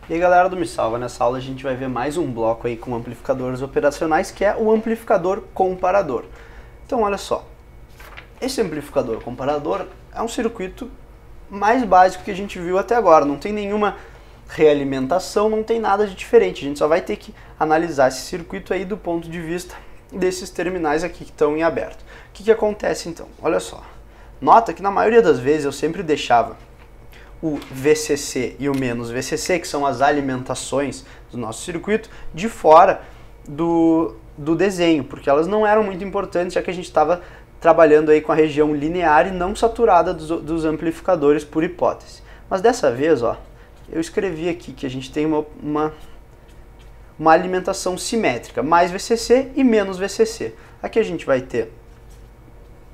E aí galera do Me Salva, nessa aula a gente vai ver mais um bloco aí com amplificadores operacionais, que é o amplificador comparador. Então olha só, esse amplificador comparador é um circuito mais básico que a gente viu até agora, não tem nenhuma realimentação, não tem nada de diferente, a gente só vai ter que analisar esse circuito aí do ponto de vista desses terminais aqui que estão em aberto. O que acontece então? Olha só, nota que na maioria das vezes eu sempre deixava o VCC e o menos VCC, que são as alimentações do nosso circuito, de fora do desenho, porque elas não eram muito importantes, já que a gente estava trabalhando aí com a região linear e não saturada dos amplificadores por hipótese. Mas dessa vez, ó, eu escrevi aqui que a gente tem uma alimentação simétrica, mais VCC e menos VCC. Aqui a gente vai ter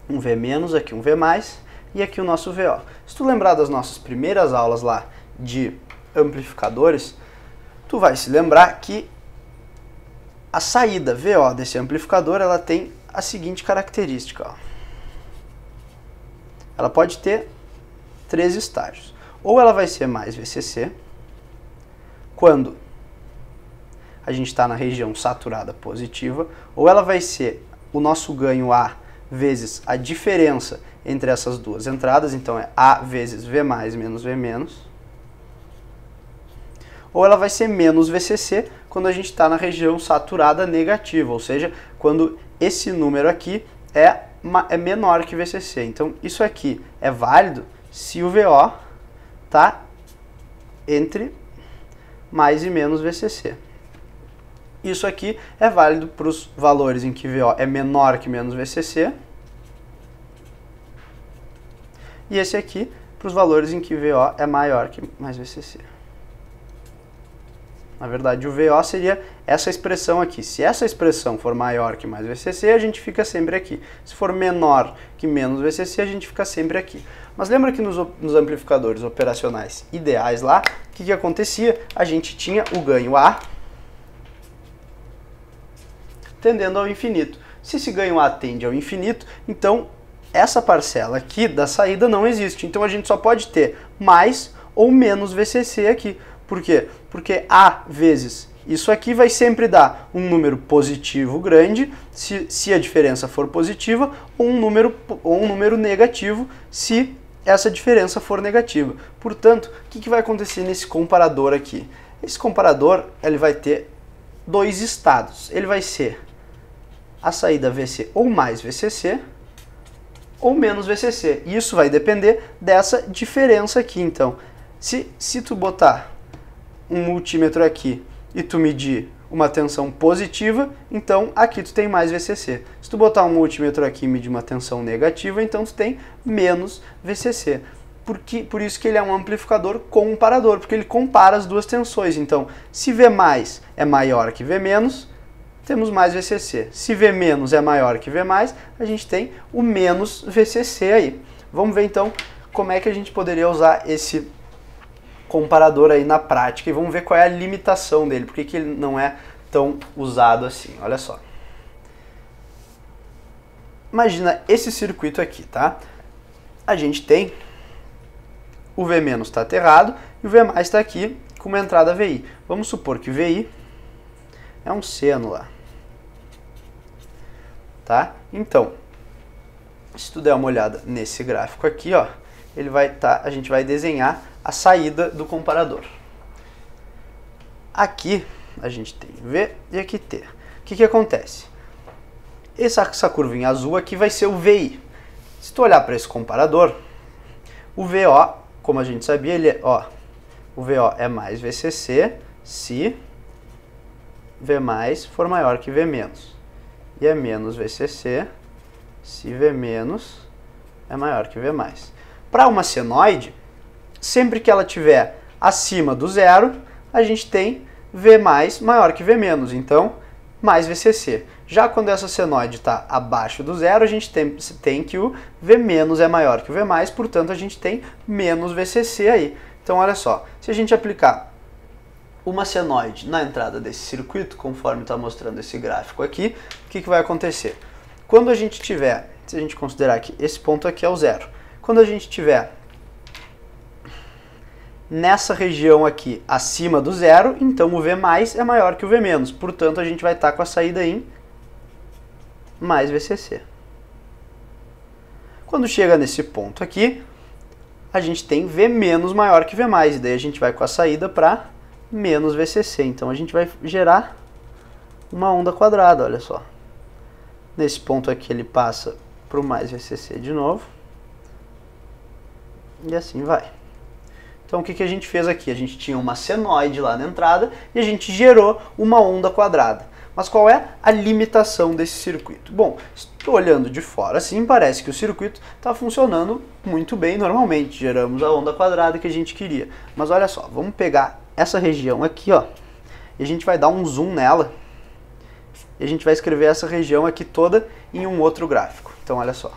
um V menos, aqui um V mais, e aqui o nosso VO. Se tu lembrar das nossas primeiras aulas lá de amplificadores, tu vai se lembrar que a saída VO desse amplificador, ela tem a seguinte característica, ó. Ela pode ter três estágios. Ou ela vai ser mais VCC, quando a gente está na região saturada positiva, ou ela vai ser o nosso ganho A vezes a diferença entre essas duas entradas, então é A vezes V mais menos V menos, ou ela vai ser menos VCC quando a gente está na região saturada negativa, ou seja, quando esse número aqui é menor que VCC. Então isso aqui é válido se o VO está entre mais e menos VCC. Isso aqui é válido para os valores em que VO é menor que menos VCC. E esse aqui para os valores em que VO é maior que mais VCC. Na verdade, o VO seria essa expressão aqui. Se essa expressão for maior que mais VCC, a gente fica sempre aqui. Se for menor que menos VCC, a gente fica sempre aqui. Mas lembra que nos amplificadores operacionais ideais lá, o que acontecia? A gente tinha o ganho A tendendo ao infinito. Se esse ganho A tende ao infinito, então essa parcela aqui da saída não existe. Então a gente só pode ter mais ou menos VCC aqui. Por quê? Porque A vezes isso aqui vai sempre dar um número positivo grande, se a diferença for positiva, ou um número negativo, se essa diferença for negativa. Portanto, o que vai acontecer nesse comparador aqui? Esse comparador ele vai ter dois estados. Ele vai ser a saída VC ou mais VCC, ou menos VCC. E isso vai depender dessa diferença aqui. Então, se tu botar um multímetro aqui e tu medir uma tensão positiva, então aqui tu tem mais VCC. Se tu botar um multímetro aqui e medir uma tensão negativa, então tu tem menos VCC. Por isso que ele é um amplificador comparador, porque ele compara as duas tensões. Então, se V mais é maior que V menos, temos mais VCC. Se V menos é maior que V mais, a gente tem o menos VCC aí. Vamos ver então como é que a gente poderia usar esse comparador aí na prática e vamos ver qual é a limitação dele, por que ele não é tão usado assim. Olha só. Imagina esse circuito aqui, tá? A gente tem o V menos está aterrado e o V mais está aqui com uma entrada VI. Vamos supor que VI é um seno lá. Tá? Então, se tu der uma olhada nesse gráfico aqui, ó, a gente vai desenhar a saída do comparador. Aqui a gente tem V e aqui T. O que acontece? Essa curvinha azul aqui vai ser o VI. Se tu olhar para esse comparador, o VO, como a gente sabia, o VO é mais VCC se V mais for maior que V menos. E é menos VCC se V menos é maior que V mais. Para uma senoide, sempre que ela estiver acima do zero, a gente tem V mais maior que V menos, então mais VCC. Já quando essa senoide está abaixo do zero, a gente tem que o V menos é maior que o V mais, portanto a gente tem menos VCC aí. Então olha só, se a gente aplicar uma senoide na entrada desse circuito, conforme está mostrando esse gráfico aqui, o que vai acontecer? Quando a gente tiver, se a gente considerar que esse ponto aqui é o zero, quando a gente tiver nessa região aqui acima do zero, então o V mais é maior que o V menos. Portanto, a gente vai estar com a saída em mais VCC. Quando chega nesse ponto aqui, a gente tem V menos maior que V mais, e daí a gente vai com a saída para menos VCC. Então a gente vai gerar uma onda quadrada, olha só. Nesse ponto aqui ele passa para o mais VCC de novo. E assim vai. Então o que a gente fez aqui? A gente tinha uma senoide lá na entrada e a gente gerou uma onda quadrada. Mas qual é a limitação desse circuito? Bom, estou olhando de fora assim, parece que o circuito está funcionando muito bem normalmente. Geramos a onda quadrada que a gente queria. Mas olha só, vamos pegar essa região aqui, ó, e a gente vai dar um zoom nela. E a gente vai escrever essa região aqui toda em um outro gráfico. Então olha só,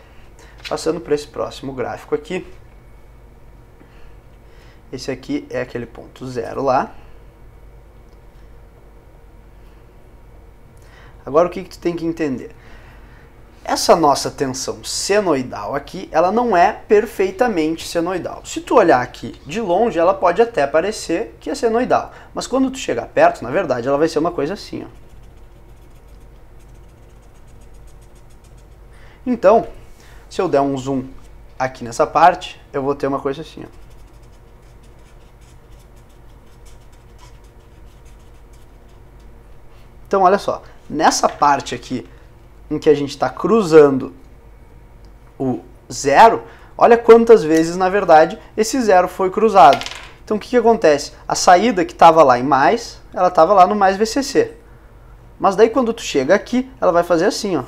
passando para esse próximo gráfico aqui. Esse aqui é aquele ponto zero lá. Agora o que tu tem que entender? Essa nossa tensão senoidal aqui, ela não é perfeitamente senoidal. Se tu olhar aqui de longe, ela pode até parecer que é senoidal. Mas quando tu chegar perto, na verdade, ela vai ser uma coisa assim, ó. Então, se eu der um zoom aqui nessa parte, eu vou ter uma coisa assim, ó. Então, olha só, nessa parte aqui, em que a gente está cruzando o zero, olha quantas vezes, na verdade, esse zero foi cruzado. Então, o que acontece? A saída que estava lá em mais, ela estava lá no mais VCC. Mas daí, quando tu chega aqui, ela vai fazer assim, ó.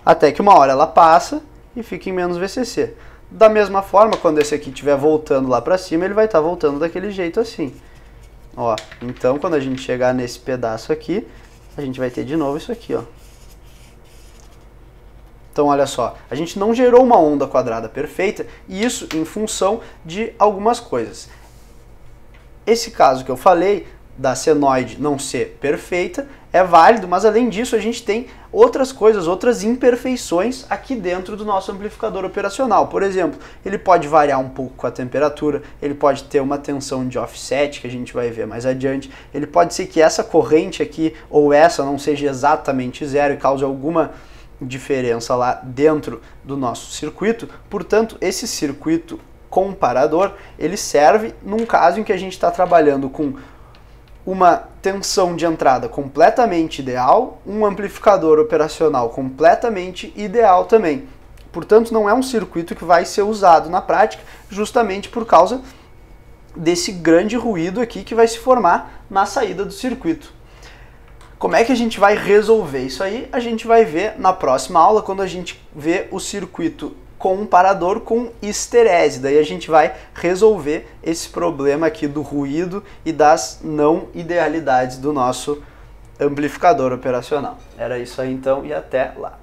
Até que uma hora ela passa e fica em menos VCC. Da mesma forma, quando esse aqui estiver voltando lá para cima, ele vai estar voltando daquele jeito assim. Ó, então, quando a gente chegar nesse pedaço aqui, a gente vai ter de novo isso aqui, ó. Então, olha só, a gente não gerou uma onda quadrada perfeita, e isso em função de algumas coisas. Esse caso que eu falei, da senoide não ser perfeita, é válido, mas além disso a gente tem outras coisas, outras imperfeições aqui dentro do nosso amplificador operacional. Por exemplo, ele pode variar um pouco com a temperatura, ele pode ter uma tensão de offset, que a gente vai ver mais adiante, ele pode ser que essa corrente aqui ou essa não seja exatamente zero e cause alguma diferença lá dentro do nosso circuito. Portanto, esse circuito comparador, ele serve num caso em que a gente está trabalhando com uma tensão de entrada completamente ideal, um amplificador operacional completamente ideal também. Portanto, não é um circuito que vai ser usado na prática, justamente por causa desse grande ruído aqui que vai se formar na saída do circuito. Como é que a gente vai resolver isso aí? A gente vai ver na próxima aula, quando a gente vê o circuito comparador com histerese. Daí a gente vai resolver esse problema aqui do ruído e das não idealidades do nosso amplificador operacional. Era isso aí então e até lá.